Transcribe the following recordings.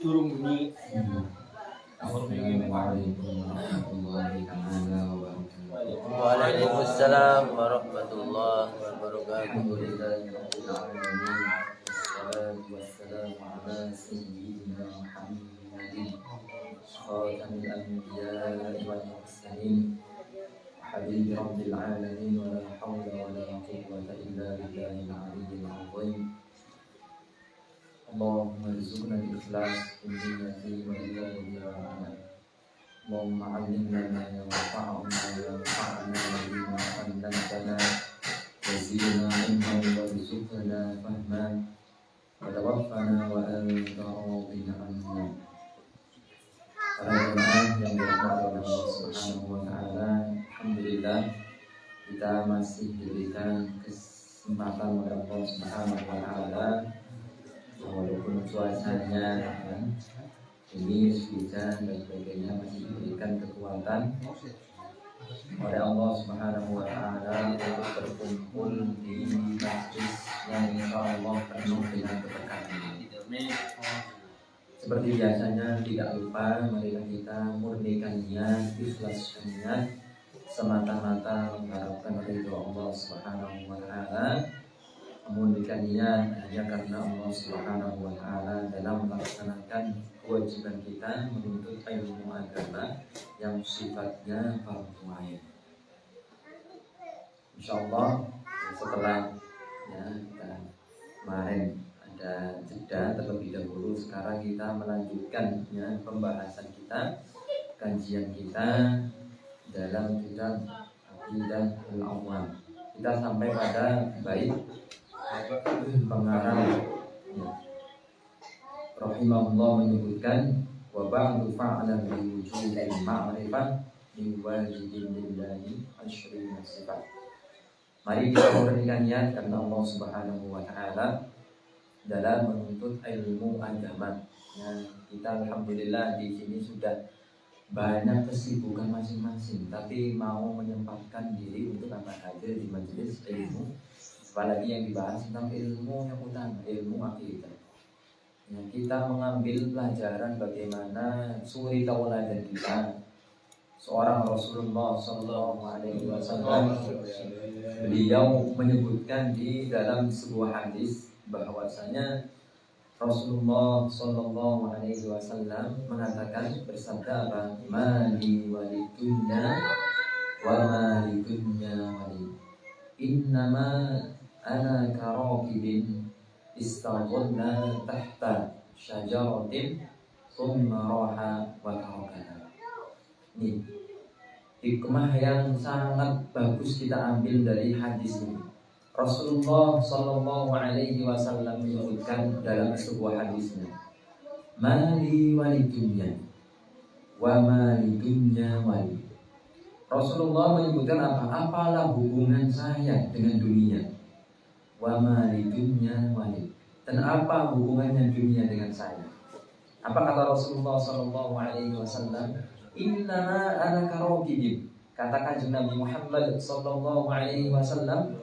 Turun bunyi. Assalamualaikum warahmatullahi wabarakatuh. Waalaikumsalam warahmatullahi wabarakatuh. Wassalatu wassalamu ala sayyidina Muhammadin khatamil anbiya'i wal mursalin habibi rabbil alamin wa la hawla wa la quwwata illa billahil aliyyil azim. Allahumma rizqna al-ikhlas fi niyyati wa ridha wa اللهم علمنا ما ينفعنا وانفعنا بما علمتنا وزدنا علما وارزقنا فهما وتوفنا وأنت راض عنا. Para jemaah yang dirahmati oleh Allah Subhanahu wa taala, alhamdulillah kita masih diberikan kesempatan oleh Allah Subhanahu wa taala walaupun cuacanya ini hujan dan sebagainya masih diberikan kekuatan oleh Allah Subhanahu wa taala untuk berkumpul di majlis yang insyaallah penuh dengan keberkahan. Seperti biasanya tidak lupa marilah kita murnikan niat, ikhlaskan niat semata-mata mengharapkan ridho Allah Subhanahu wa taala. Murnikan niat hanya karena Allah Subhanahu wa taala dalam melaksanakan kewajiban kita menuntut ilmu agama yang sifatnya fardhu ain. Insyaallah setelah kita kemarin ada jeda terlebih dahulu, sekarang kita melanjutkan pembahasan kita, kajian kita dalam kitab Aqidah al-Awwam. Kita sampai pada bait pengarang rahimahullah menyebutkan wa ba'du fa'ala bi wujudil ma'rifah li wajibin lillahi asyri sifat. Mari kita memberikan niat karena Allah Subhanahu wa taala dalam menuntut ilmu agama. Kita alhamdulillah di sini sudah banyak kesibukan masing-masing, tapi mau menyempatkan diri untuk apa hadir di majelis ilmu, apalagi yang dibahas tentang ilmu yang utama, ilmu akidah. Kita mengambil pelajaran bagaimana suri tauladan kita seorang Rasulullah Sallallahu Alaihi Wasallam. Beliau menyebutkan di dalam sebuah hadis bahwasanya Rasulullah Sallallahu Alaihi Wasallam mengatakan, bersabda apa? Mali walidunya wa malidunya wali. Innama ana karakibin istaghalla tahta syajaratin thumma raha wa tarakana. Ini hikmah yang sangat bagus kita ambil dari hadis ini. Rasulullah Sallallahu Alaihi Wasallam menyebutkan dalam sebuah hadisnya, mali walidunya wa malidunya wali. Rasulullah menyebutkan apa? Apalah hubungan saya dengan dunia, wa malidunya wali, dan apa hubungannya dunia dengan saya? Apa kata Rasulullah Sallallahu Alaihi Wasallam? Innama ana karakibin. Katakan Nabi Muhammad Sallallahu Alaihi Wasallam,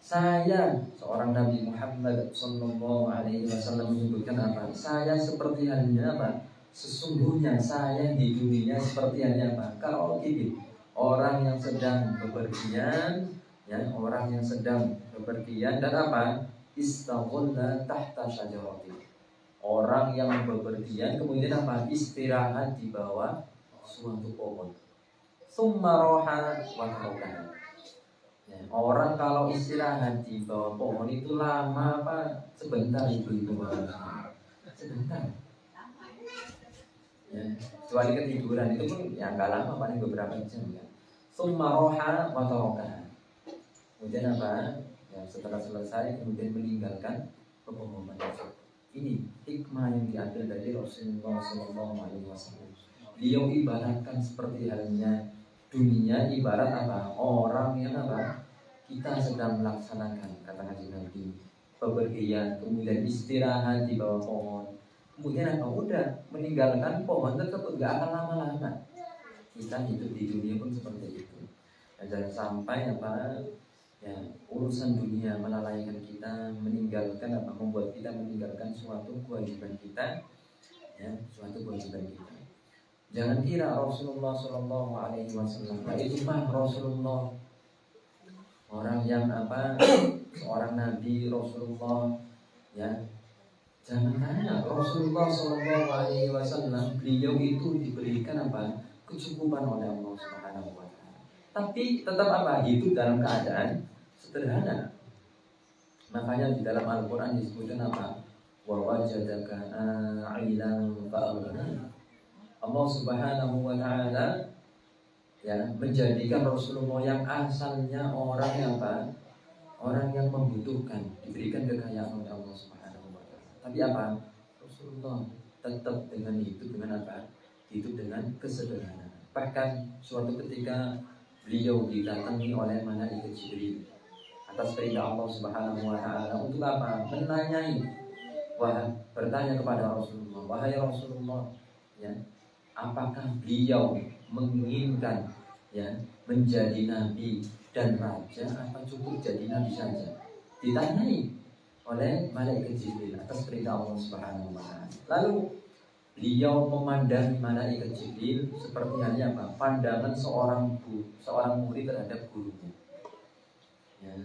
saya seorang Nabi Muhammad Sallallahu Alaihi Wasallam menyebutkan apa? Saya seperti halnya apa? Sesungguhnya saya di dunia seperti halnya apa? Karakibin, orang yang sedang bepergian, orang yang sedang bepergian dan apa? Istaghalla tahta syajaratin. Orang yang bepergian kemudian apa? Istirahat di bawah suatu pohon. Tsumma raha wa tarakana. Orang kalau istirahat di bawah pohon itu lama apa? Sebentar itu sebentar. Kecuali ketiduran itu pun nggak lama, paling beberapa jam ya. Tsumma raha wa tarakana. Kemudian apa? Setelah selesai kemudian meninggalkan pepohonan tersebut. Ini hikmah yang diambil dari Rasulullah SAW. Beliau ibaratkan seperti halnya dunia ibarat apa? Orang yang apa? Kita sedang melaksanakan kata Nabi bepergian, kemudian istirahat di bawah pohon, kemudian apa? Udah meninggalkan pohon tersebut, gak akan lama-lama. Kita hidup di dunia pun seperti itu. Jangan sampai apa? Ya, urusan dunia melalaikan kita, meninggalkan apa, membuat kita meninggalkan suatu kewajiban kita, ya, suatu kewajiban kita. Jangan kira Rasulullah Shallallahu Alaihi Wasallam itu mah Rasulullah, orang yang apa, seorang nabi Rasulullah, ya. Jangan tanya Rasulullah Shallallahu Alaihi Wasallam, beliau itu diberikan apa, kecukupan oleh Allah Subhanahu Wa Taala. Tapi tetap apa, hidup dalam keadaan sederhana. Makanya di dalam Al-Quran disebutkan apa, wa wajadaka a'ilan fa'aghna. Allah Subhanahu Wa Taala ya menjadikan Rasulullah yang asalnya orang yang apa, orang yang membutuhkan, diberikan kekayaan oleh Allah Subhanahu Wa Taala. Tapi apa, Rasulullah tetap dengan hidup dengan apa, hidup dengan kesederhanaan. Bahkan suatu ketika beliau didatangi oleh malaikat Jibril atas perintah Allah Subhanahu Wa Taala untuk apa, menanyai, bertanya kepada Rasulullah, wahai Rasulullah, ya, apakah beliau menginginkan ya menjadi nabi dan raja, apa cukup jadi nabi saja? Ditanyai oleh malaikat Jibril atas perintah Allah Subhanahu Wa Taala. Lalu beliau memandangi malaikat Jibril seperti halnya apa, pandangan seorang murid terhadap gurunya. Ya.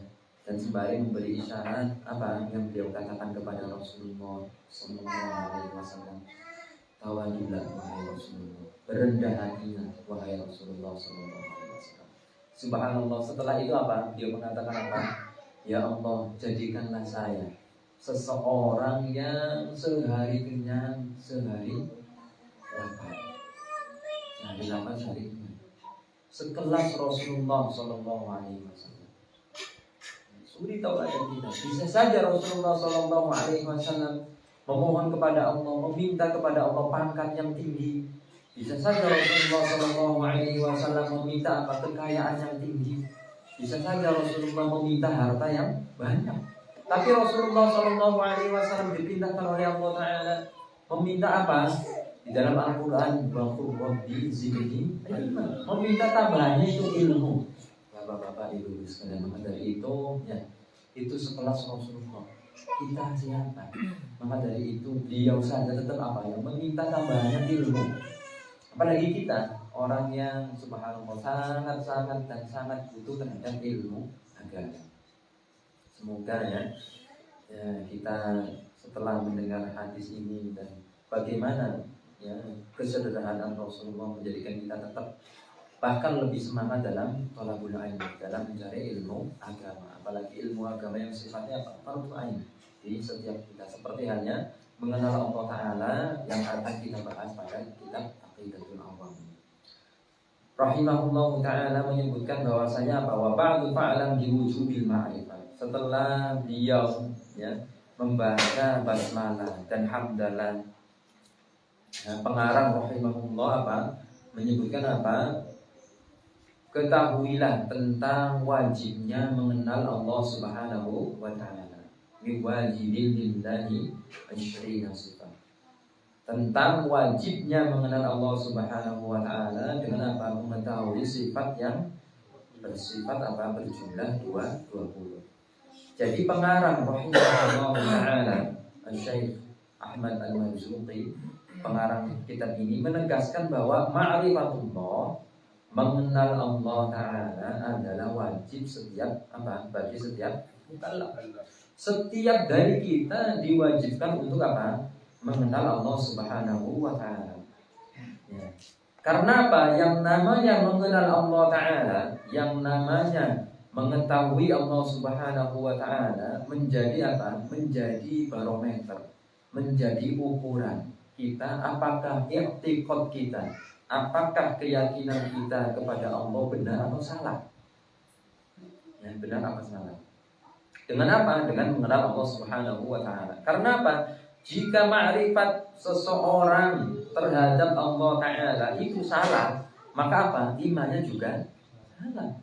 Dan sembari memberi isyarat apa yang beliau katakan kepada Rasulullah Sallallahu Alaihi Wasallam, tawadhulah wahai Rasulullah, berendah hatinya wahai Rasulullah Sallallahu Alaihi Wasallam. Subhanallah, setelah itu apa? Dia mengatakan apa? Ya Allah, jadikanlah saya seseorang yang sehari kenyang, sehari lapar. Sehari lapar, sehari kenyang. Sekelas Rasulullah Sallallahu Alaihi Wasallam. Suri tauladan kita. Bisa saja Rasulullah Sallallahu Alaihi Wasallam memohon kepada Allah, meminta kepada Allah pangkat yang tinggi. Bisa saja Rasulullah Sallallahu Alaihi Wasallam meminta apa, kekayaan yang tinggi. Bisa saja Rasulullah meminta harta yang banyak. Tapi Rasulullah Sallallahu Alaihi Wasallam dipindahkan oleh Allah Taala meminta apa? Di dalam Al-Quran, Rabbi zidni ilma, meminta tambahannya itu ilmu. Bapak-bapak ibu sekalian, maka dari itu ya, itu sekelas Rasulullah. Kita siapa? Maka dari itu beliau saja tetap apa ya, meminta tambahannya ilmu. Apalagi kita orang yang subhanallah sangat dan sangat butuh terhadap ilmu agama. Semoga ya kita setelah mendengar hadis ini dan bagaimana ya kesederhanaan Rasulullah menjadikan kita tetap bahkan lebih semangat dalam thalabul ilmi, dalam mencari ilmu agama, apalagi ilmu agama yang sifatnya apa? Fardhu ain. Jadi setiap kita seperti halnya mengenal Allah Taala yang akan kita bahas pada kitab Aqidatul Awam. Rahimahullahu Taala menyebutkan bahwasanya apa? Wa ba'du fa'lam biwujubil ma'rifah. Setelah beliau ya membaca basmalah dan hamdalah, pengarang rahimahullah apa? Menyebutkan apa? Ketahuilah tentang wajibnya mengenal Allah Subhanahu Wa Taala. Biwajibil lillahi asyrina sifat. Tentang wajibnya mengenal Allah Subhanahu Wa Taala dengan apa? Mengetahui sifat yang bersifat apa? Berjumlah 20. Jadi pengarang rahimahullah taala Syekh Ahmad Al-Marzuqi, pengarang kitab ini menegaskan bahwa ma'rifatullah, mengenal Allah Ta'ala adalah wajib setiap apa? Bagi setiap mukallaf. Setiap dari kita diwajibkan untuk apa? Mengenal Allah Subhanahu Wa Ta'ala. Ya. Karena apa? Yang namanya mengenal Allah Ta'ala, yang namanya mengetahui Allah Subhanahu Wa Ta'ala menjadi apa? Menjadi barometer, menjadi ukuran kita apakah i'tiqad kita, apakah keyakinan kita kepada Allah benar atau salah? Ya, benar apa salah? Dengan apa? Dengan mengenal Allah Subhanahu Wa Taala. Karena apa? Jika ma'rifat seseorang terhadap Allah Taala itu salah, maka apa? Imannya juga salah.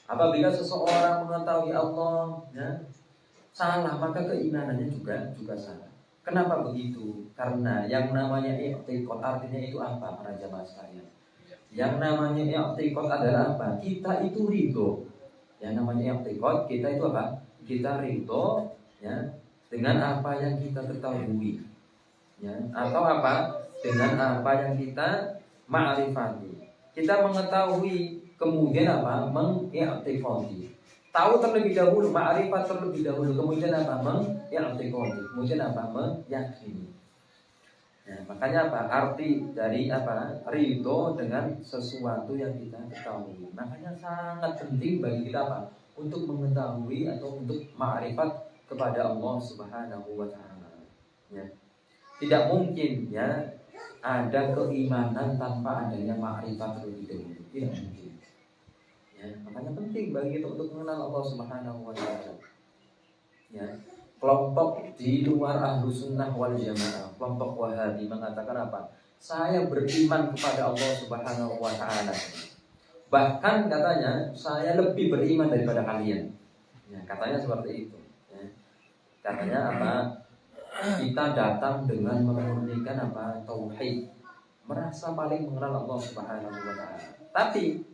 Apabila seseorang mengetahui Allah ya, salah, maka keimanannya juga salah. Kenapa begitu? Karena yang namanya i'tiqad artinya itu apa para jamaah sekalian? Yang namanya i'tiqad adalah apa? Kita itu ridho Yang namanya i'tiqad, kita itu apa? Kita ridho ya dengan apa yang kita ketahui, ya, atau apa? Dengan apa yang kita ma'rifati. Kita mengetahui, kemudian apa? Mengiktikadi. Tahu terlebih dahulu, ma'rifat terlebih dahulu, kemudian apa? Mengiktikadi. Kemudian apa? Meyakini. Ya, makanya apa? Arti dari apa? Ridho dengan sesuatu yang kita ketahui. Makanya sangat penting bagi kita apa? Untuk mengetahui atau untuk ma'rifat kepada Allah Subhanahu wa taala. Ya. Tidak mungkin ya ada keimanan tanpa adanya ma'rifat terlebih dahulu. Tidak mungkin. Ya, makanya penting bagi kita untuk mengenal Allah Subhanahu wa taala. Ya. Kelompok di luar ahlu sunnah wal jamaah, kelompok wahabi mengatakan apa? Saya beriman kepada Allah Subhanahu wa taala. Bahkan katanya saya lebih beriman daripada kalian. Ya, katanya seperti itu. Ya. Katanya apa? Kita datang dengan memurnikan apa? Tauhid, merasa paling mengenal Allah Subhanahu wa taala. Tapi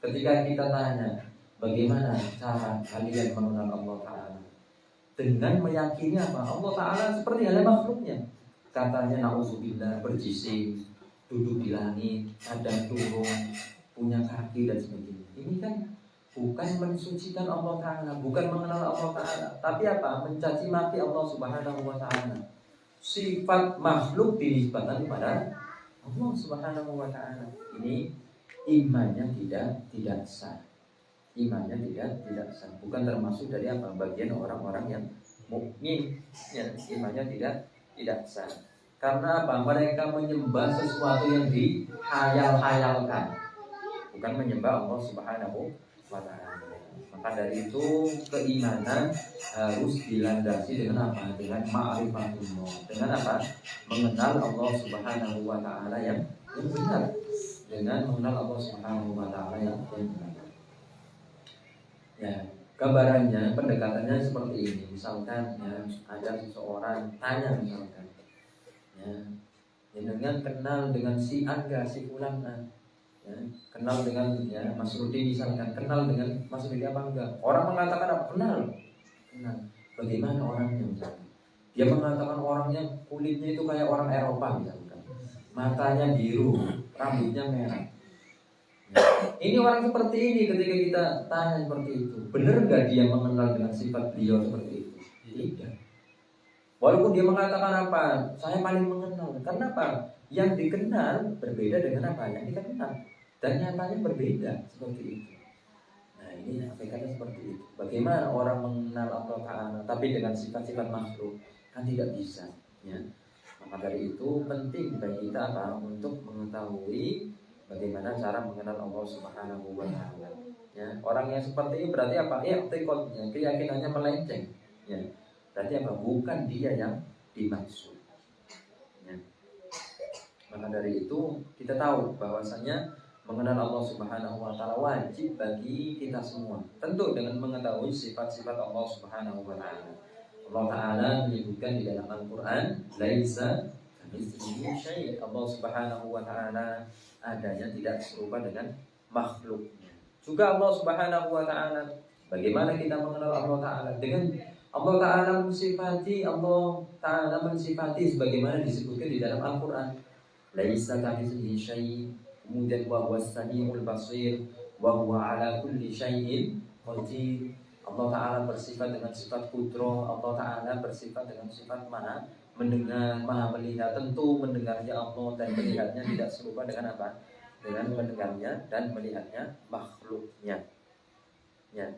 ketika kita tanya, bagaimana cara kalian mengenal Allah taala? Dengan meyakini apa? Allah taala seperti halnya makhluknya. Katanya nauzubillah, berjisim, duduk di langit, kadang turun, punya kaki dan sebagainya. Ini kan bukan mensucikan Allah taala, bukan mengenal Allah taala, tapi apa? Mencaci maki Allah Subhanahu wa taala. Sifat makhluk dinisbatkan kepada Allah Subhanahu wa taala. Ini imannya tidak sah. Imannya tidak sah. Bukan termasuk dari apa? Bagian orang-orang yang mukmin, ya, imannya tidak sah. Karena apa? Mereka menyembah sesuatu yang dihayal-hayalkan, bukan menyembah Allah Subhanahu wa taala. Maka dari itu keimanan harus dilandasi dengan apa? Dengan ma'rifatullah. Dengan apa? Mengenal Allah Subhanahu wa taala yang benar. Dengan mengenal Allah Subhanahu wa taala yang benar. Ya, gambarannya, pendekatannya seperti ini. Misalkan ya, ada seseorang tanya misalkan, ya, dengan kenal dengan si Angga, si Fulan, ya, kenal dengan ya Mas Rudi misalkan, kenal dengan Mas Rudi apa enggak? Orang mengatakan apa? Kenal. Bagaimana orangnya misalkan? Dia mengatakan orangnya kulitnya itu kayak orang Eropa misalkan, matanya biru, rambutnya merah. Ini orang seperti ini, ketika kita tanya seperti itu, benar nggak dia mengenal dengan sifat beliau seperti itu? Tidak. Walaupun dia mengatakan apa, saya paling mengenal. Karena apa? Yang dikenal berbeda dengan apa yang kita kenal, dan nyatanya berbeda seperti itu. Nah ini hakikatnya seperti itu. Bagaimana orang mengenal Allah Taala tapi dengan sifat-sifat makhluk? Kan tidak bisa. Ya. Maka dari itu penting bagi kita apa? Untuk mengetahui bagaimana cara mengenal Allah Subhanahu wa taala. Ya, orang yang seperti ini berarti apa? I'tiqadnya, keyakinannya melenceng. Ya. Berarti apa? Bukan dia yang dimaksud. Ya. Maka dari itu kita tahu bahwasanya mengenal Allah Subhanahu wa taala wajib bagi kita semua. Tentu dengan mengetahui sifat-sifat Allah Subhanahu wa taala. Allah taala menyebutkan di dalam Al-Qur'an, laisa kamitslihi syai'. Allah Subhanahu wa taala adanya tidak serupa dengan makhluknya. Juga Allah Subhanahu wa taala, bagaimana kita mengenal Allah taala? Dengan Allah taala mensifati sebagaimana disebutkan di dalam Al-Qur'an. Laisa kamitslihi syai', kemudian wa huwas samiul basir wa huwa ala kulli syai'in qadir. Allah taala bersifat dengan sifat kudro, Allah taala bersifat dengan sifat mana? Mendengar, maha melihat. Tentu mendengarnya Allah dan melihatnya tidak serupa dengan apa? Dengan mendengarnya dan melihatnya makhluknya. Ya.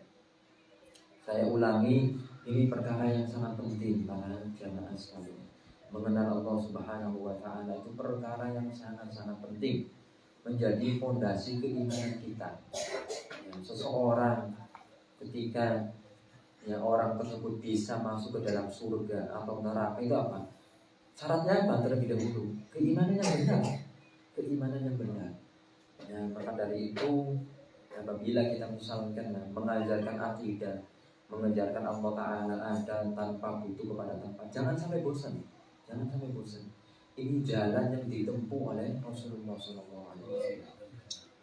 Saya ulangi, ini perkara yang sangat penting para jamaah sekalian. Mengenal Allah Subhanahu wa taala itu perkara yang sangat-sangat penting, menjadi fondasi keimanan kita. Ya, seseorang ketika ya orang tersebut bisa masuk ke dalam surga atau neraka itu apa? Syaratnya apa? Terlebih dahulu keimanan yang benar. Keimanan yang benar. Ya, maka dari itu apabila kita misalkan mengajarkan akidah, mengajarkan Allah Taala ada tanpa butuh kepada tempat, jangan sampai bosan. Jangan sampai bosan. Ini jalan yang ditempuh oleh Rasulullah SAW.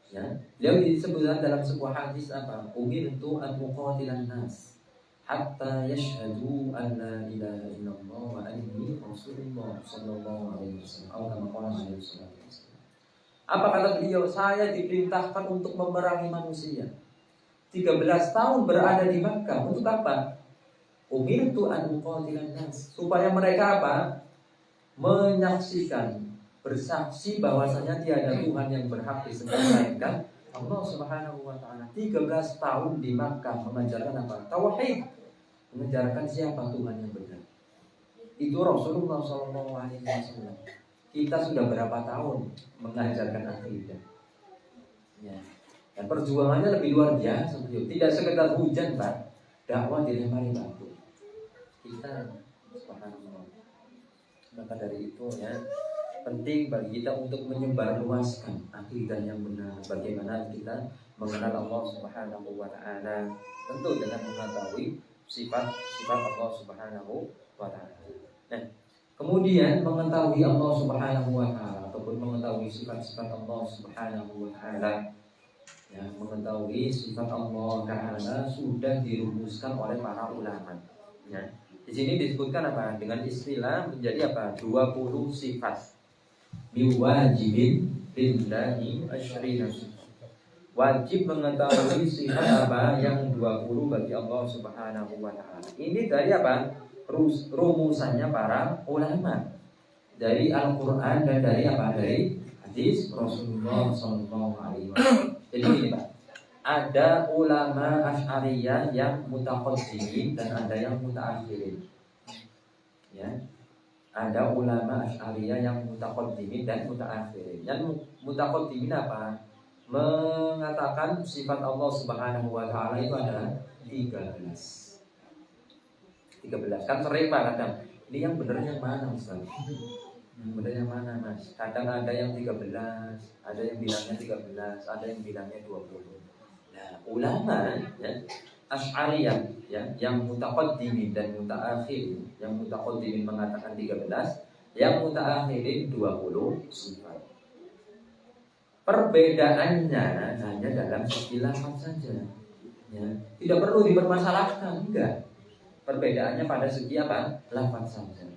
Ya, beliau disebutkan dalam sebuah hadis apa? Umirtu an uqatilan nas hatta yashhadu an la ilaha illallah wa anni rasulullah sallallahu alaihi wasallam. Apa kata beliau? Saya diperintahkan untuk memerangi manusia. 13 tahun berada di Makkah untuk apa? Umirtu an uqatilan nas, supaya mereka apa? Menyaksikan, bersaksi bahwasanya tiada Tuhan yang berhak disembah melainkan Allah Subhanahu wa taala. 13 tahun di Makkah mengajarkan apa? Tauhid. Mengajarkan siapa Tuhan yang benar. Itu Rasulullah SAW. Kita sudah berapa tahun mengajarkan akidah. Ya. Dan perjuangannya lebih luar biasa. Tidak sekedar hujan, Pak. Dakwah dilempari batu. Kita subhanallah. Maka dari itu ya, penting bagi kita untuk menyebarluaskan akidah yang benar. Bagaimana kita mengenal Allah Subhanahu wa taala, tentu dengan mengetahui sifat-sifat Allah Subhanahu wa taala. Nah, kemudian mengetahui Allah Subhanahu wa taala ataupun mengetahui sifat-sifat Allah Subhanahu wa taala, ya, mengetahui sifat Allah taala sudah dirumuskan oleh para ulama. Ya. Di sini disebutkan apa? Dengan istilah menjadi apa? 20 sifat. Biwajibin billahi asyrina. Wajib mengetahui sifat apa yang 20 bagi Allah Subhanahu wa taala. Ini dari apa? Rumusannya para ulama. Dari Al-Qur'an dan dari apa? Dari hadis Rasulullah sallallahu alaihi wasallam. Jadi ini, Pak. Ada ulama Asy'ariyah yang mutaqaddimin dan ada yang mutaakhirin. Ya. Ada ulama Asy'ariyah yang mutaqaddimin dan mutaakhirin. Yang mutaqaddimin apa? Mengatakan sifat Allah Subhanahu wa taala itu ada 13. Kan sering Pak kadang. Ini yang benar yang mana, Ustaz? Yang benar yang mana, Mas? Kadang ada yang 13, ada yang bilangnya 13, ada yang bilangnya 20. Nah, ulama ya, Asy'ariyah ya, yang mutaqaddimin dan mutaakhirin, yang mutaqaddimin mengatakan 13, yang mutaakhirin 20 sifat. Perbedaannya hanya dalam segi lafaz saja. Ya, tidak perlu dipermasalahkan, enggak. Perbedaannya pada segi apa? Lafaz saja.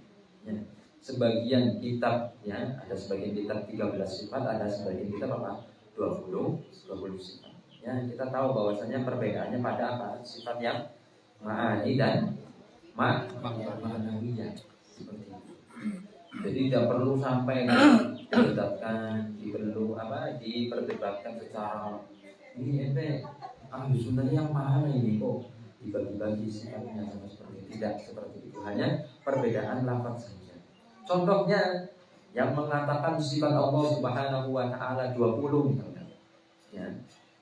Ya. Sebagian kitab ya, ada sebagian kitab 13 sifat, ada sebagian kitab apa? 20 sifat. Ya, kita tahu bahwasanya perbedaannya pada apa? Sifat yang ma'ani dan ma'nawiyah seperti itu. Jadi tidak perlu sampai diperdebatkan, diperdebatkan secara ini ahli sunnah yang mana ini kok dibagi-bagi sifatnya sama seperti itu. Tidak seperti itu. Hanya perbedaan lafaz saja. Contohnya yang mengatakan sifat Allah Subhanahu wa taala 20 misalnya. Ya.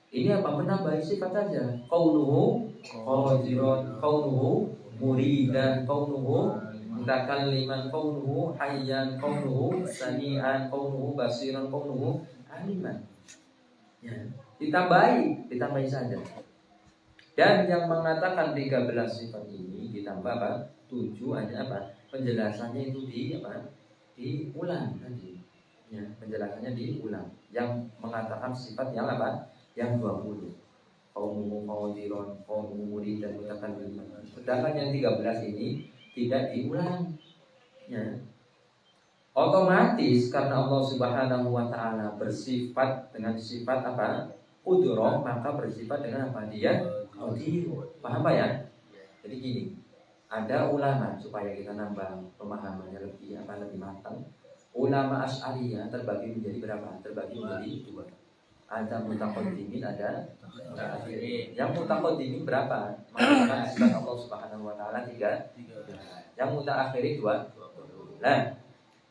Ini apa? Menambah sifat saja. Qaunuhu qadiran, qaunuhu muridan, qaunuhu mutakalliman, qaunuhu hayyan, qaunuhu sami'an, qaunuhu basiran, qaunuhu aliman. Ya, ditambahi saja. Dan yang mengatakan 13 sifat ini ditambah apa? 7 hanya apa? Penjelasannya itu diulang tadi. Ya, penjelasannya diulang. Yang mengatakan sifat yang apa? Yang 20. Qaunuhu qadiran, qaunuhu muridan, mutakalliman. Sedangkan yang 13 ini tidak diulang. Ya. Otomatis karena Allah Subhanahu wa taala bersifat dengan sifat apa? Qudrah, maka bersifat dengan apa? Dia qadir. Paham Pak ya? Jadi gini, ada ulama supaya kita nambah pemahamannya lebih matang. Ulama Asy'ariyah terbagi menjadi berapa? Terbagi menjadi 2. Ada mutaqaddimin, ada mutaakhirin. Yang mutaqaddimin berapa? Mengatakan sifat Allah Subhanahu wa taala 3. Yang mutaakhirin 2. Nah,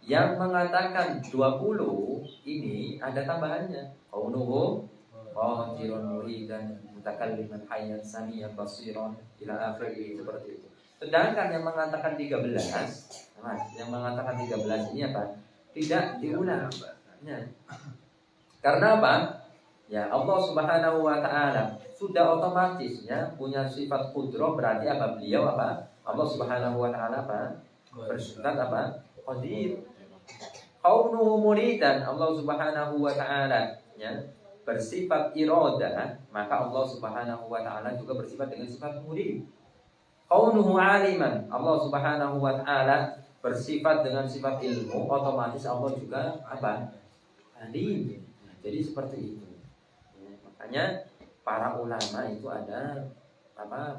yang mengatakan 20 ini ada tambahannya. Qaunuhu qadirun muridan mutakalliman hayyan sami'an basiran ila akhirih, seperti itu. Sedangkan yang mengatakan 13, yang mengatakan 13 ini apa? Tidak diulang. Ya. Karena apa? Ya, Allah Subhanahu wa taala sudah otomatis ya punya sifat qudrah, berarti apa? Beliau apa? Allah Subhanahu wa taala apa? Bersifat apa? Qadir. Qaunuhu muridan, Allah Subhanahu wa taala ya bersifat iradah, maka Allah Subhanahu wa taala juga bersifat dengan sifat murid. Kaunuhu aliman, Allah Subhanahu wa taala bersifat dengan sifat ilmu, otomatis Allah juga apa? Alim. Jadi seperti itu. Makanya para ulama itu ada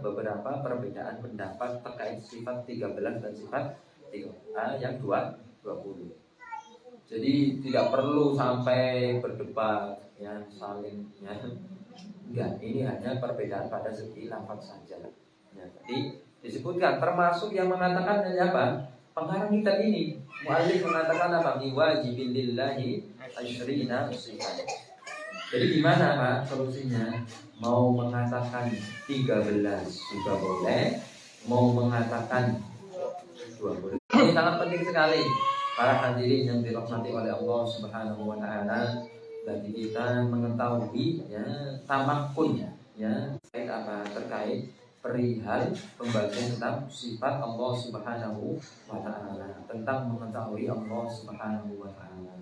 beberapa perbedaan pendapat terkait sifat 13 dan sifat yang 20. Jadi tidak perlu sampai berdebat ya saling ya. Enggak, ini hanya perbedaan pada segi lafaz saja. Ya, jadi disebutkan termasuk yang mengatakan apa? Pengarang kitab ini, muallif mengatakan apa? Miwajibil lillahi asyrina sifat. Jadi gimana Pak solusinya? Mau mengatakan 13 juga boleh, mau mengatakan 20. Ini sangat penting sekali. Para hadirin yang dirahmati oleh Allah Subhanahu wa taala, bagi kita mengetahui ya tamakun ya terkait perihal pembagian tentang sifat Allah Subhanahu wa taala, tentang mengetahui Allah Subhanahu wa taala.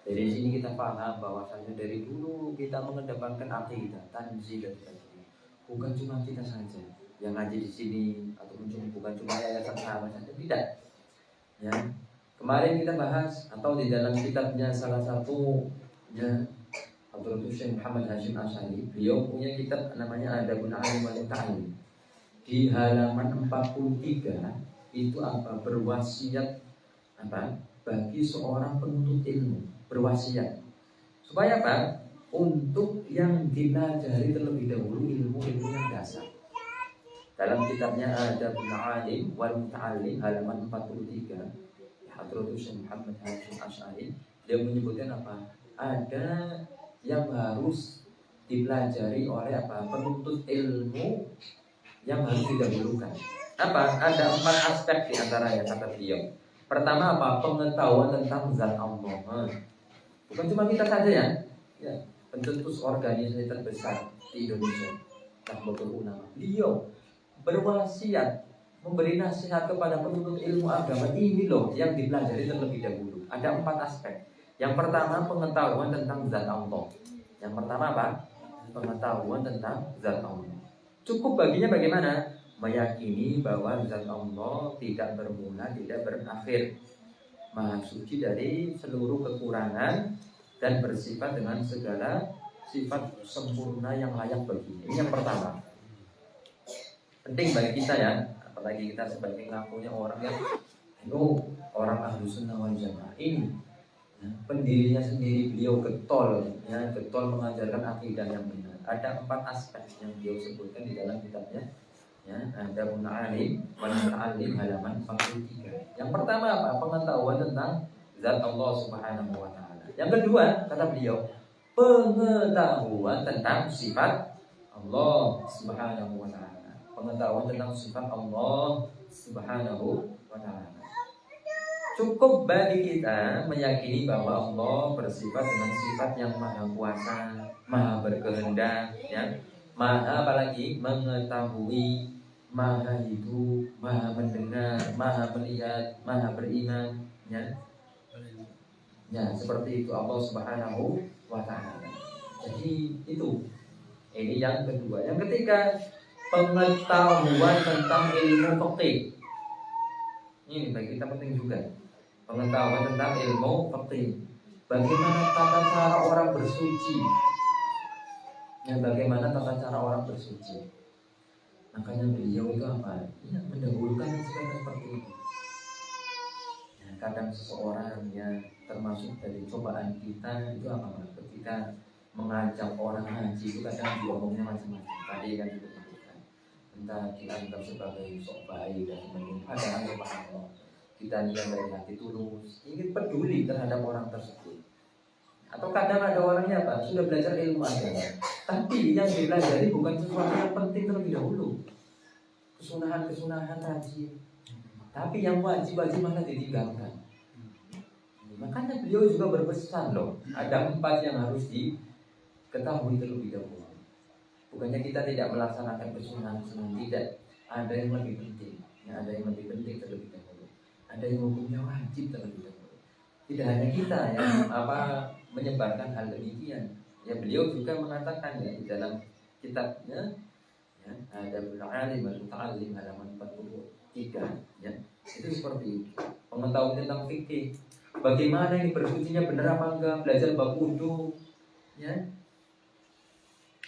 Dari sini kita paham bahwasanya dari dulu kita mengedepankan akidah tanzil dan tajwid. Bukan cuma kita saja yang ngaji di sini ataupun bukan cuma yayasan sahabat saja, tidak. Ya. Kemarin kita bahas atau di dalam kitabnya salah satu ya Abdul Syekh Muhammad Hashim Asy'ari, beliau punya kitab namanya Adabul Alim wal Ta'lim. Di halaman 43 itu berwasiat bagi seorang penuntut ilmu, berwasiat supaya untuk yang dipelajari terlebih dahulu ilmu-ilmu yang dasar. Dalam kitabnya Adabul Alim wal Ta'lim halaman 43, Hadratus Syekh Muhammad Hashim Asy'ari, dia menyebutkan ada yang harus dipelajari oleh penuntut ilmu yang harus didahulukan. Ada 4 aspek di antaranya kata beliau. Pertama pengetahuan tentang zat Allah. Bukan cuma kita saja ya, pencetus organisasi terbesar di Indonesia, Nahdlatul Ulama. Beliau berwasiat memberi nasihat kepada penuntut ilmu agama, ini loh yang dipelajari terlebih dahulu. Ada 4 aspek. Yang pertama pengetahuan tentang zat Allah. Yang pertama pengetahuan tentang zat Allah. Cukup baginya bagaimana? Meyakini bahwa zat Allah tidak bermula, tidak berakhir, maha suci dari seluruh kekurangan dan bersifat dengan segala sifat sempurna yang layak baginya. Ini yang pertama. Penting bagi kita ya, apalagi kita sebagai ngakunya orang yang orang Ahlus Sunnah wal Jamaah. Ini pendirinya sendiri beliau getol mengajarkan akidah yang benar. Ada 4 aspek yang beliau sebutkan di dalam kitabnya ya, Adabul Alim wal Ta'lim halaman 43. Yang pertama pengetahuan tentang zat Allah Subhanahu wa taala. Yang kedua kata beliau pengetahuan tentang sifat Allah Subhanahu wa taala. Pengetahuan tentang sifat Allah Subhanahu wa ta'ala. Cukup bagi kita meyakini bahwa Allah bersifat dengan sifat yang maha kuasa, maha berkehendak ya, maha apalagi mengetahui, maha hidup, maha mendengar, maha melihat, maha beriman ya. Ya, seperti itu Allah Subhanahu wa ta'ala. Jadi ini yang kedua. Yang ketiga pengetahuan tentang ilmu fikih. Ini bagi kita penting juga. Pengetahuan tentang ilmu fikih. Bagaimana tata cara orang bersuci? Ya, bagaimana tata cara orang bersuci? Makanya beliau itu ya, mendahulukan seperti itu. Ya, kadang seseorang ya termasuk dari cobaan kita itu ketika mengajak orang haji itu kadang diomongnya macam-macam. Tadi kan itu entah dianggap sebagai sok baik dan sebagainya. Padahal Allah kita niat dari hati tulus, ingin peduli terhadap orang tersebut. Atau kadang ada orangnya sudah belajar ilmu agama, tapi yang dipelajari bukan sesuatu yang penting terlebih dahulu. Kesunahan haji, tapi yang wajib malah ditinggalkan. Makanya beliau juga berpesan loh, ada 4 yang harus diketahui terlebih dahulu. Bukannya kita tidak melaksanakan kesunahan, tidak. Ada yang lebih penting, ada yang lebih penting terlebih dahulu. Ada yang hukumnya wajib terlebih dahulu. Tidak hanya kita yang menyebarkan hal demikian, Ya beliau juga mengatakan ya di dalam kitabnya ya, Adabul Alim wal Muta'allim halaman 43 ya. Itu seperti itu. Pengetahuan tentang fikih. Bagaimana ini bersucinya benar apa enggak, belajar bab wudu ya.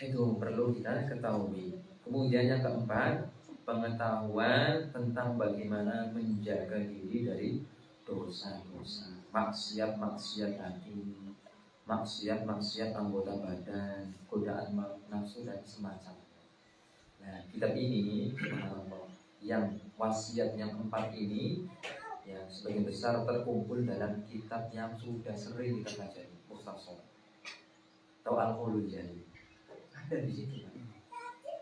Itu perlu kita ketahui. Kemudian yang keempat, pengetahuan tentang bagaimana menjaga diri dari dosa-dosa, maksiat-maksiat hati, maksiat-maksiat anggota badan, godaan nafsu dan semacamnya. Nah, kitab ini yang wasiat yang keempat ini yang sebagian besar terkumpul dalam kitab yang sudah sering kita pelajari, Mukhtasar atau Al-Qulul Jali. Ada di situ.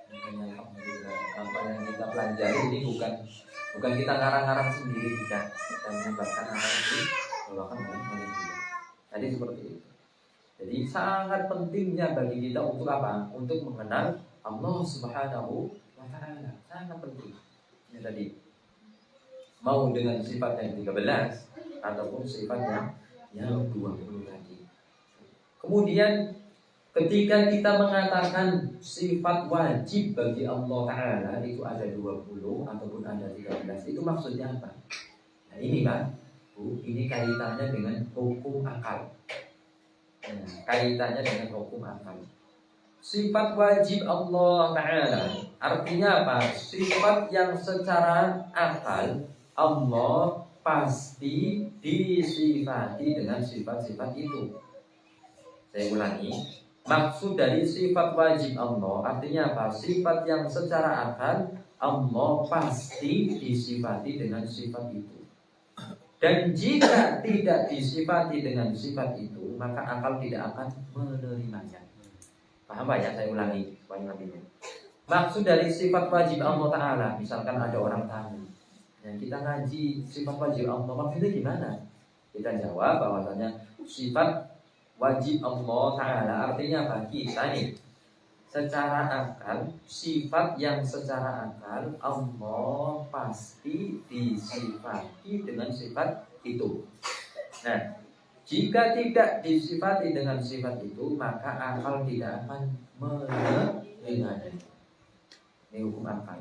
Makanya alhamdulillah apa yang kita pelajari ini bukan kita ngarang-ngarang sendiri, kita menyebarkan apa itu bawakan oleh manusia. Jadi seperti itu. Jadi sangat pentingnya bagi kita untuk apa? Untuk mengenal Allah Subhanahu wa Ta'ala. Sangat penting. Ya tadi mau dengan sifat yang 13 ataupun sifat yang 20 tadi. Kemudian ketika kita mengatakan sifat wajib bagi Allah Ta'ala itu ada 20 ataupun ada 13, itu maksudnya apa? Nah ini Pak, Bu, ini kaitannya dengan hukum akal. Nah, kaitannya dengan hukum akal. Sifat wajib Allah Ta'ala artinya apa? Sifat yang secara akal Allah pasti disifati dengan sifat-sifat itu. Saya ulangi, maksud dari sifat wajib Allah artinya apa? Sifat yang secara akal Allah pasti disifati dengan sifat itu. Dan jika tidak disifati dengan sifat itu, maka akal tidak akan menerimanya. Paham Pak ya? Saya ulangi maksud dari sifat wajib Allah Ta'ala, misalkan ada orang tanya, yang kita ngaji sifat wajib Allah maksudnya gimana? Kita jawab bahwasanya sifat wajib Allah Ta'ala artinya apa? Kita nih secara akal, sifat yang secara akal Allah pasti disifati dengan sifat itu. Nah, jika tidak disifati dengan sifat itu, maka akal tidak akan menerimanya. Ini hukum akal.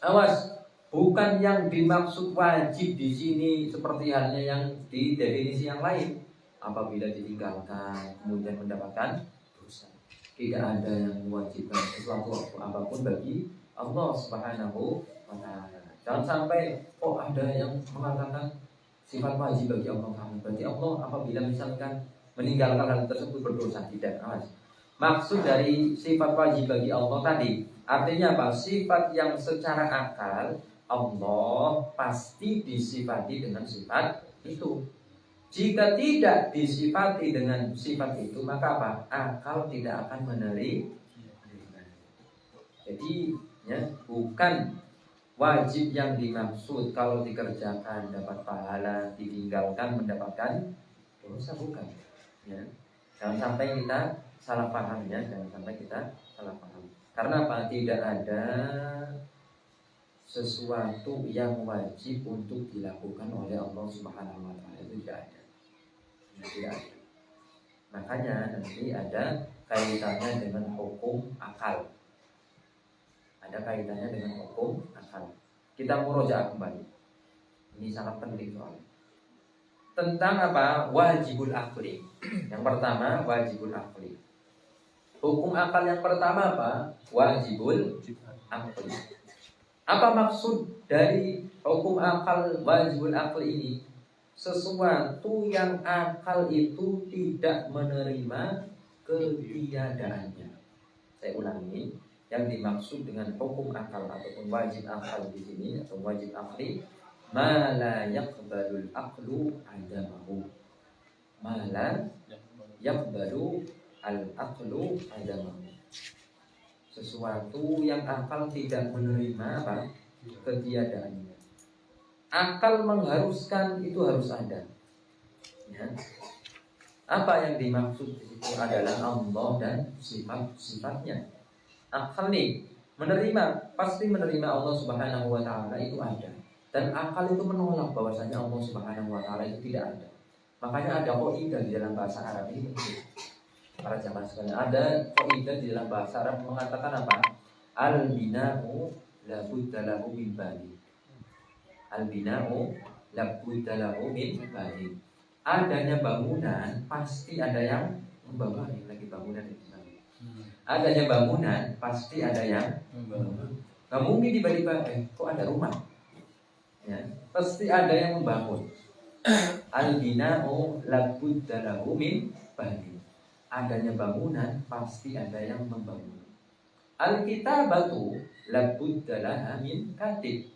Awas, bukan yang dimaksud wajib di sini seperti halnya yang di definisi yang lain. Apabila ditinggalkan kemudian mendapatkan dosa. Tidak ada yang mewajibkan sesuatu apapun bagi Allah Subhanahu wa Ta'ala. Jangan sampai ada yang mengatakan sifat wajib bagi Allah Ta'ala. Berarti Allah apabila misalkan meninggalkan hal tersebut berdosa. Tidak. Maksud dari sifat wajib bagi Allah tadi artinya apa? Sifat yang secara akal Allah pasti disifati dengan sifat itu. Jika tidak disifati dengan sifat itu, maka apa? Akal tidak akan menerima. Jadi ya, bukan wajib yang dimaksud kalau dikerjakan dapat pahala, ditinggalkan mendapatkan dosa, bukan. Ya. Jangan sampai kita salah paham ya, jangan sampai kita salah paham. Karena apa? Tidak ada sesuatu yang wajib untuk dilakukan oleh Allah Subhanahu wa Ta'ala, itu tidak ada. Tidak ada. Makanya nanti ada kaitannya dengan hukum akal. Ada kaitannya dengan hukum akal. Kita murojaah kembali. Ini sangat penting soalnya. Tentang apa? Wajibul akli. Yang pertama wajibul akli. Hukum akal yang pertama apa? Wajibul akli. Apa maksud dari hukum akal wajibul akli ini? Sesuatu yang akal itu tidak menerima ketiadaannya. Saya ulangi, yang dimaksud dengan hukum akal ataupun wajib akal di sini atau wajib akli, ma la yaqbalul aqlu adamahu. Ma la yaqbalu al aqlu adamahu. Sesuatu yang akal tidak menerima apa? Ketiadaannya. Akal mengharuskan itu harus ada. Ya. Apa yang dimaksud di situ adalah Allah dan sifat-sifatnya. Akal nih menerima, pasti menerima Allah Subhanahu wa Ta'ala itu ada. Dan akal itu menolak bahwasanya Allah Subhanahu wa Ta'ala itu tidak ada. Makanya ada qaidah di dalam bahasa Arab ini. para jamaah sekalian, ada kaidah di dalam bahasa Arab mengatakan apa? Al-bina'u la budda lahu min bani. Al-bina'u la budda lahu min bani. Adanya bangunan pasti ada yang membangun. Lagi bangunan itu. Adanya bangunan pasti ada yang membangun. Nggak mungkin tiba-tiba kok ada rumah. Ya, pasti ada yang membangun. Al-bina'u la budda lahu min bani. Adanya bangunan pasti ada yang membangun. Al-kitabatu la budda laha min katib.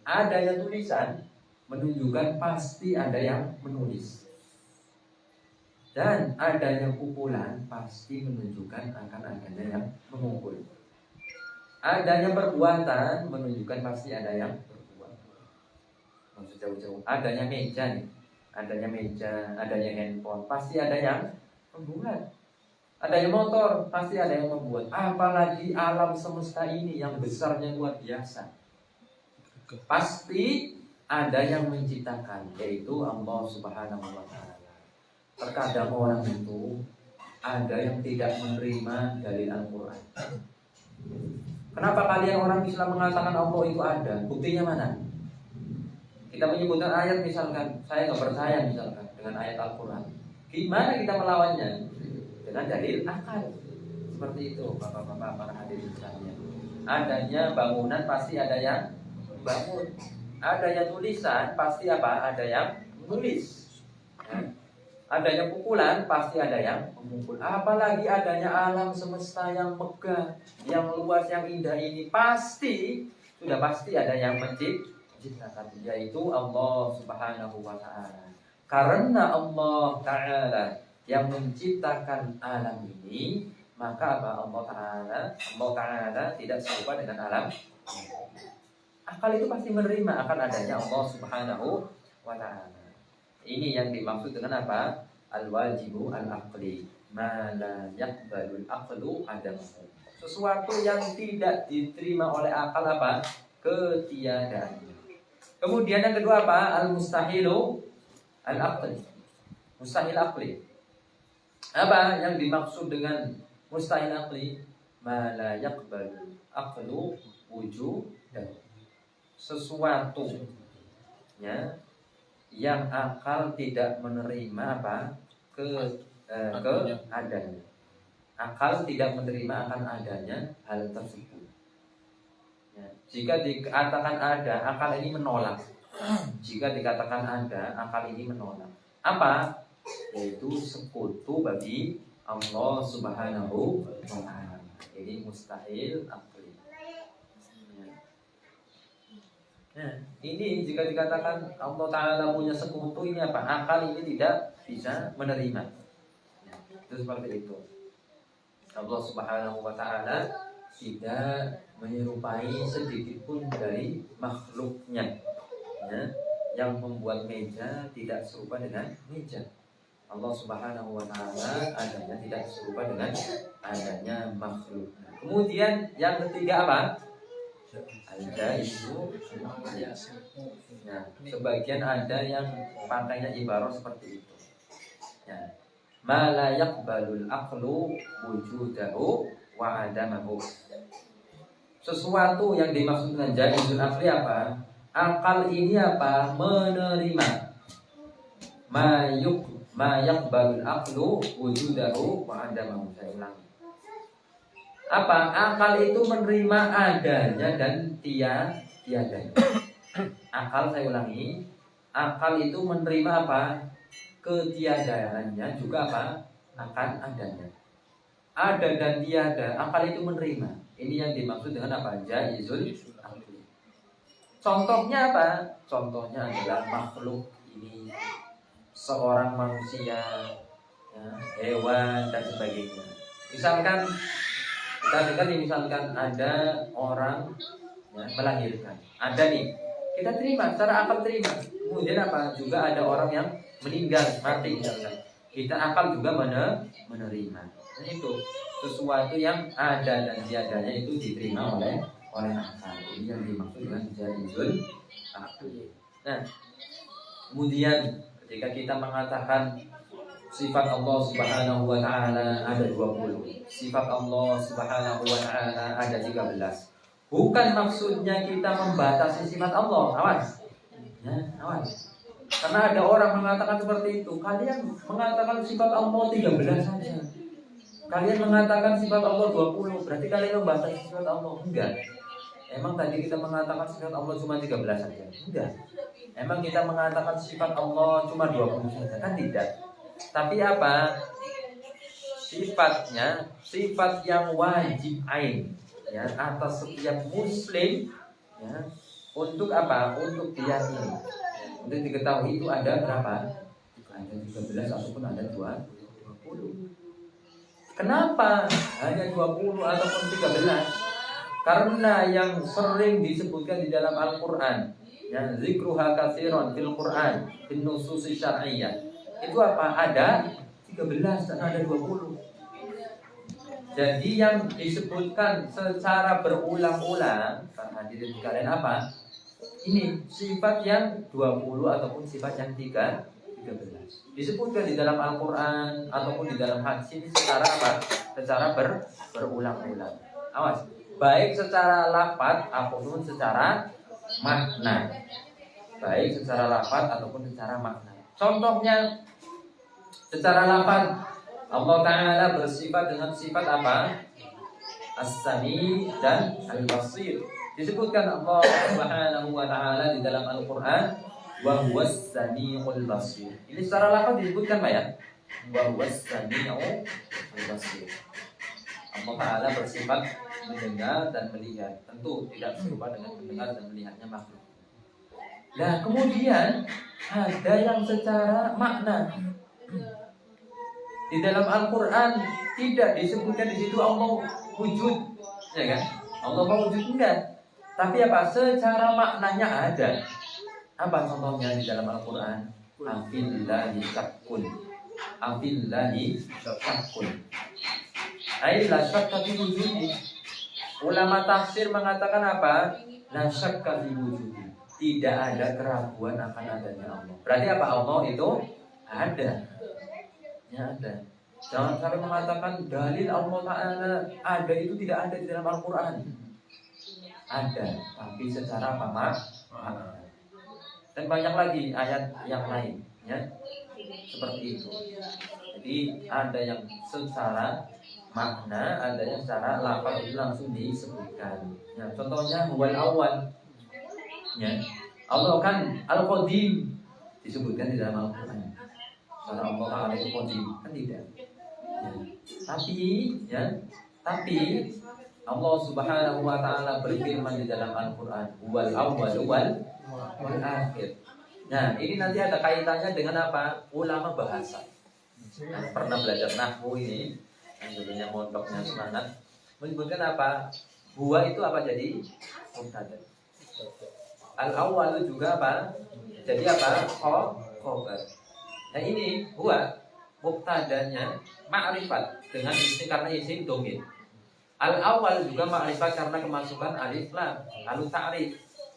Adanya tulisan menunjukkan pasti ada yang menulis. Dan adanya kumpulan pasti menunjukkan akan adanya yang mengumpul. Adanya perbuatan menunjukkan pasti ada yang berbuat. Maksud jauh-jauh. Adanya meja nih, adanya meja, adanya handphone, pasti ada yang membuat. Adanya motor, pasti ada yang membuat. Apalagi alam semesta ini yang besarnya luar biasa. Pasti ada yang menciptakan, yaitu Allah Subhanahu wa Ta'ala. Terkadang orang itu ada yang tidak menerima dalil Al-Quran. Kenapa kalian orang Islam mengatakan Allah itu ada? Buktinya mana? Kita menyebutkan ayat misalkan, saya nggak percaya misalkan dengan ayat Al-Quran. Gimana kita melawannya? Dengan dalil akal. Seperti itu, bapak-bapak para hadirin sekalian. Adanya bangunan pasti ada yang bangun. Adanya tulisan pasti apa? Ada yang menulis. Adanya pukulan pasti ada yang memukul. Apalagi adanya alam semesta yang megah, yang luas, yang indah ini pasti sudah pasti ada yang menciptakan, yaitu Allah Subhanahu wa Ta'ala. Karena Allah Ta'ala yang menciptakan alam ini, maka apa? Allah Ta'ala tidak serupa dengan alam. Akal itu pasti menerima akan adanya Allah Subhanahu wa Ta'ala. Ini yang dimaksud dengan apa? Al-wajibu al-aqli, ma la yaqbalul aqlu adamahu. Sesuatu yang tidak diterima oleh akal apa? Ketiadaannya. Kemudian yang kedua apa? Al-mustahilu al-aqli. Mustahil aqli. Apa yang dimaksud dengan mustahil aqli? Ma la yaqbalul aqlu wujudahu. Sesuatu ya yang akal tidak menerima apa keadanya. Akal tidak menerima akan adanya hal tersebut. Ya. Jika dikatakan ada, akal ini menolak. Jika dikatakan ada, akal ini menolak. Apa? Yaitu sekutu bagi Allah Subhanahu wa Ta'ala. Ini mustahil akli. Nah, ini jika dikatakan Allah Ta'ala punya sekutu, ini apa? Akal ini tidak bisa menerima. Ya, itu seperti itu. Allah Subhanahu wa Ta'ala tidak menyerupai sedikit pun dari makhluknya. Ya, yang membuat meja tidak serupa dengan meja. Allah Subhanahu wa Ta'ala adanya tidak serupa dengan adanya makhluk. Kemudian yang ketiga apa? Ada itu ya. Nah, sebagian ada yang pakainya ibarat seperti itu. Ya. Ma la yaqbalul aqlu wujudahu wa adamahu. Sesuatu yang dimaksud dengan jaizul aqli apa? Akal ini apa? Menerima. Ma yaqbalul aqlu wujudahu wa adamahu. Saya ulangi. Apa? Akal itu menerima adanya dan tiadanya. Akal, saya ulangi, akal itu menerima apa? Ketiadaannya juga apa? Akan adanya. Ada dan tiada, akal itu menerima. Ini yang dimaksud dengan apa? Jaizul aqli. Contohnya apa? Contohnya adalah makhluk ini, seorang manusia, ya, hewan dan sebagainya. Misalkan kita dengar nih, misalkan ada orang ya, melahirkan, ada nih, kita terima, secara akal terima. Kemudian apa? Juga ada orang yang meninggal, mati misalkan, kita akal juga menerima. Nah, itu sesuatu yang ada dan tiadanya itu diterima oleh akal. Ini yang dimaksud dengan jaizul aqli. Nah, kemudian ketika kita mengatakan sifat Allah Subhanahu wa taala ada 20. Sifat Allah Subhanahu wa taala ada 13. Bukan maksudnya kita membatasi sifat Allah, awas. Ya, awas. Karena ada orang mengatakan seperti itu. Kalian mengatakan sifat Allah 13 saja. Kalian mengatakan sifat Allah 20, berarti kalian membatasi sifat Allah. Enggak. Emang tadi kita mengatakan sifat Allah cuma 13 saja? Enggak. Emang kita mengatakan sifat Allah cuma 20 saja? Kan tidak. Tapi apa? Sifatnya, sifat yang wajib ain ya, atas setiap muslim ya, untuk apa? Untuk diyakini. Untuk diketahui itu ada berapa? Ada 13 ataupun ada 20. Kenapa hanya 20 ataupun 13? Karena yang sering disebutkan di dalam Al-Quran, ya, zikruha katsiran fil Quran, fil nususi syar'iyyah. Itu apa? Ada 13 dan ada 20. Jadi yang disebutkan secara berulang-ulang, para hadirin sekalian apa? Ini sifat yang 20 ataupun sifat yang 13. Disebutkan di dalam Al-Quran ataupun di dalam hadis ini secara apa? Secara berulang-ulang. Awas, baik secara lafaz ataupun secara makna. Baik secara lafaz ataupun secara makna. Contohnya secara lafaz, Allah Ta'ala bersifat dengan sifat apa? As-Sami dan Al-Basir. Disebutkan Allah Subhanahu wa Ta'ala di dalam Al-Quran, wa huwas sami'ul basir. Ini secara lafaz disebutkan Pak ya? Wa huwas sami'ul basir. Allah Ta'ala bersifat mendengar dan melihat. Tentu tidak serupa dengan mendengar dan melihatnya makhluk. Nah kemudian ada yang secara makna. Di dalam Al-Quran tidak disebutkan di situ Allah wujud, ya kan? Allah wujud enggak. Tapi apa? Secara maknanya ada. Apa contohnya di dalam Al-Quran? Afillahi syakkun. Afillahi syakkun. Ay la syakka fi wujudi. Ulama tafsir mengatakan apa? La syakka fi wujudi. Tidak ada keraguan akan adanya Allah. Berarti apa? Allah itu ada. Ya ada. Jangan sampai mengatakan dalil Allah Ta'ala ada itu tidak ada di dalam Al-Quran. Ada, tapi secara makna. Dan banyak lagi ayat yang lain, ya, seperti itu. Jadi ada yang secara makna, ada yang secara lafaz itu langsung disebutkan. Ya, contohnya wal awal, ya, Allah kan al-qadim disebutkan di dalam Al-Quran. Karena Allah Ta'ala itu qadim, kan tidak. Ya. Tapi Allah Subhanahu wa Ta'ala berfirman di dalam Al-Quran, wal awal wal akhir. Nah, ini nanti ada kaitannya dengan apa? Ulama bahasa. Nah, pernah belajar nahwu ini, yang dulunya mondoknya semangat, menyebutkan apa? Huwa itu apa jadi? Mubtada. Al-awwal juga apa? Jadi apa? Khabar. Nah, ini huwa mubtadanya ma'rifat dengan isim karena isim domir. Al-awwal juga ma'rifat karena kemasukan alif lam. Lalu ta'rif.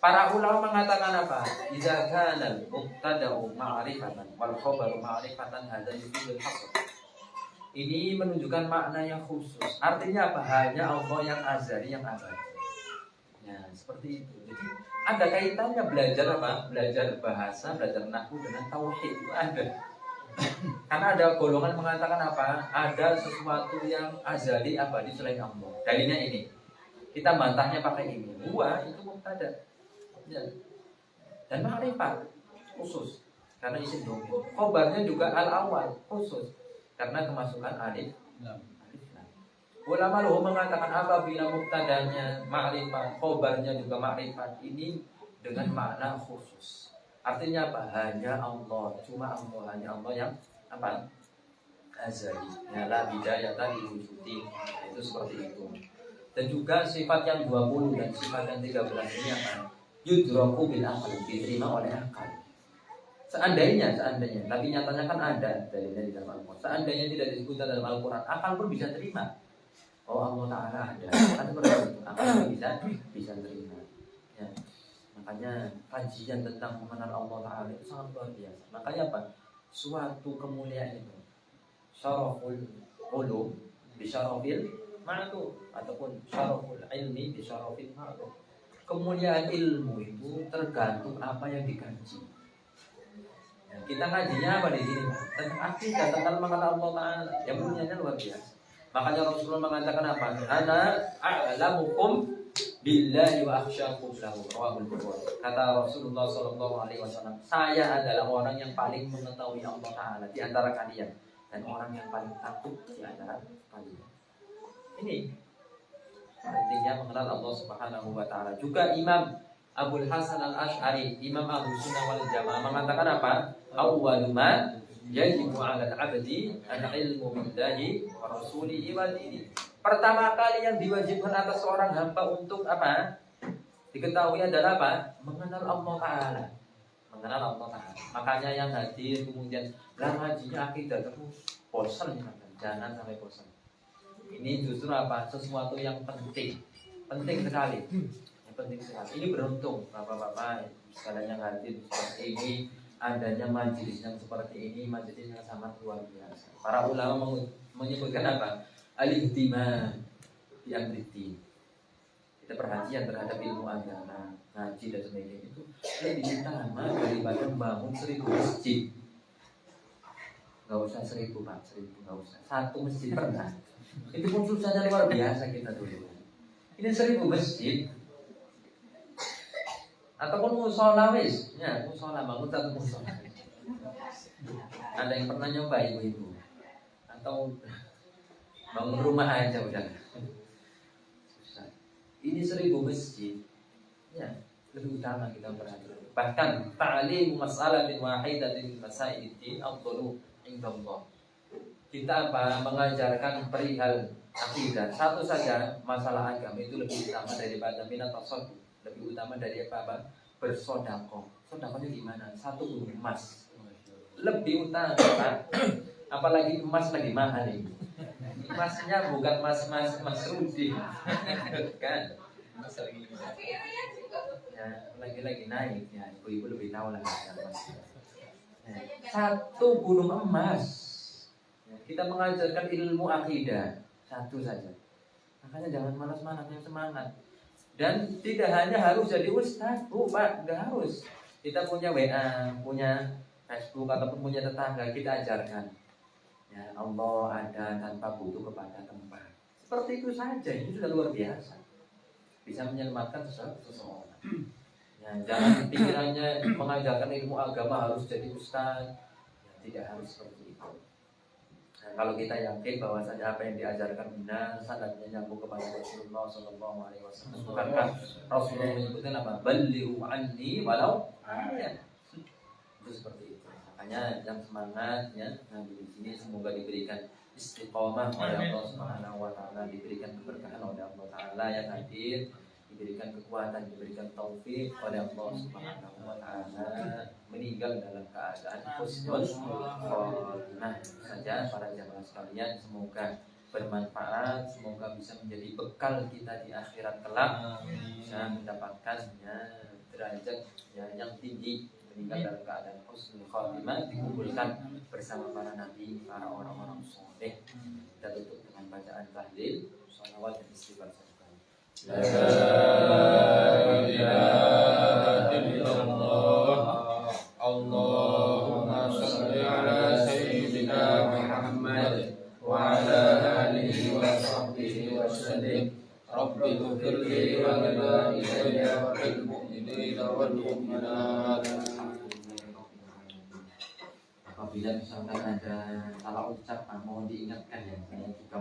Para ulama mengatakan apa? Idza kana al-mubtada'u ma'rifatan wal khabaru ma'rifatan hadza yufidul hasr. Ini menunjukkan makna yang khusus. Artinya apa? Hanya Allah yang azali, yang abadi. Ya, seperti itu. Jadi ada kaitannya belajar apa? Belajar bahasa, belajar nahwu dengan tauhid itu ada. Karena ada golongan mengatakan apa? Ada sesuatu yang azali abadi selain Allah. Dalilnya ini. Kita bantahnya pakai ini. Huwa itu mubtada. Ya. Dan ma'rifat khusus karena isim domir. Khobarnya juga al-awwal khusus karena kemasukan alif lam. Ulama luhum mengatakan apabila mubtadanya ma'rifat, khobarnya juga ma'rifat, ini dengan makna khusus. Artinya apa? Hanya Allah, cuma Allah, hanya Allah yang apa? Azali. Ya la bidayata li wujudi. Itu seperti itu. Dan juga sifat yang 20 dan sifat yang 13 ini apa? Yudraku bil akal, diterima oleh akal. Seandainya, tapi nyatanya kan ada dalilnya di dalam Al-Quran. Seandainya tidak disebutkan dalam Al-Quran, akal pun bisa terima. Oh Allah Ta'ala ada. Kan seperti itu. Akal pun bisa terima. Ya. Makanya kajian tentang mengenal Allah Ta'ala itu sangat luar biasa. Makanya apa? Suatu kemuliaan itu syaraful ulum bi syarafil ma'lum ataupun syaraful ilmi bi syarafil ma'lum. Kemuliaan ilmu itu tergantung apa yang dikaji. Ya, kita ngajinya apa di sini? Tentang akidah, tentang mengenal Allah Ta'ala. Yang mulianya luar biasa. Makanya Rasulullah mengatakan apa? Ana a'lamukum billahi wa akhsyakum lahu. Rawahul Bukhari. Kata Rasulullah sallallahu alaihi wasallam, saya adalah orang yang paling mengetahui Allah Ta'ala di antara kalian dan orang yang paling takut di antara kalian. Ini pentingnya mengenal Allah Subhanahu wa Ta'ala. Juga Imam Abul Hasan Al-Asy'ari, Imam Ahlus Sunnah wal Jamaah mengatakan apa? Awwalu ma yajibu 'ala al-'abdi al-'ilmu billahi wa rasulihi wa dinihi. Pertama kali yang diwajibkan atas seorang hamba untuk apa? Diketahui adalah apa? Mengenal Allah Ta'ala. Mengenal Allah Ta'ala. Makanya yang hadir kemudian ngajinya akidah terus bosan jangan sampai bosan. Ini justru apa? Sesuatu yang penting. Penting sekali. Yang penting sekali. Ini beruntung Bapak-bapak sekalian yang hadir seperti ini, adanya majelis yang seperti ini, majelis yang sangat luar biasa. Para ulama menyebutkan apa? Al-ihtimam bi amri. Kita perhatian terhadap ilmu agama, ngaji dan sebagainya itu lebih utama daripada membangun 1000 masjid. Gak usah 1000 Pak, 1000 gak usah. 1 masjid pernah. Itu pun susahnya luar biasa kita dulu. Ini 1000 masjid. Ataupun musola wis, ya musola bangun 1 musola. Ada yang pernah nyoba ibu-ibu? Atau bangun rumah aja udah. Susah. Ini 1000 masjid. Ya, lebih utama kita perhatikan. Bahkan ta'lim mas'alatin wahidatin masailid afdalu indallah. Kita apa? Mengajarkan perihal akidah. Satu saja masalah agama itu lebih utama daripada minat tasadduk. Lebih utama dari apa? Bersedekah. Sedekahnya gimana? 1 gunung emas. Lebih utama, Pak. Apalagi emas lagi mahal ini. Emasnya bukan emas Rudi. Kan? Ya, lagi naik ya. Ibu-ibu lebih tahu lah emas. Ya, 1 gunung emas. Ya, kita mengajarkan ilmu akidah 1 saja. Makanya jangan malas-malas, yang semangat. Dan tidak hanya harus jadi ustaz, Pak, nggak harus. Kita punya WA, punya Facebook ataupun punya tetangga, kita ajarkan. Ya, Allah ada tanpa butuh kepada tempat. Seperti itu saja, itu sudah luar biasa. Bisa menyelamatkan seseorang. Ya, jangan pikirannya mengajarkan ilmu agama harus jadi ustaz. Ya, tidak harus seperti itu. Nah, kalau kita yakin bahwasanya apa yang diajarkan benar, sanadnya nyambung kepada Rasulullah Sallallahu Alaihi Wasallam. Bukankah Rasulullah menyebutkan apa? Balighu anni walau ayat. Itu seperti itu. Makanya yang semangat ya, di sini semoga diberikan istiqomah oleh Allah Subhanahu Wa Taala, diberikan keberkahan oleh Allah Taala yang hadir, diberikan kekuatan, diberikan taufik oleh Allah Subhanahu Wa Taala, meninggal dalam keadaan husnul khotimah. Saja para jamaah sekalian, semoga bermanfaat, semoga bisa menjadi bekal kita di akhirat kelak, bisa mendapatkan derajat yang tinggi, meninggal dalam keadaan husnul khotimah, dikumpulkan bersama para nabi, para orang-orang soleh. Kita tutup dengan bacaan tahlil, shalawat dan istighfar. La ilaha illallah. Allahumma shalli ala sayyidina Muhammad wa ala alihi wa sahbihi wa sallim. Rabbi ighfirli wa li ilayya wa lil mu'minina wal mu'minat. Apabila misalkan ada salah ucap, mohon diingatkan ya. Saya juga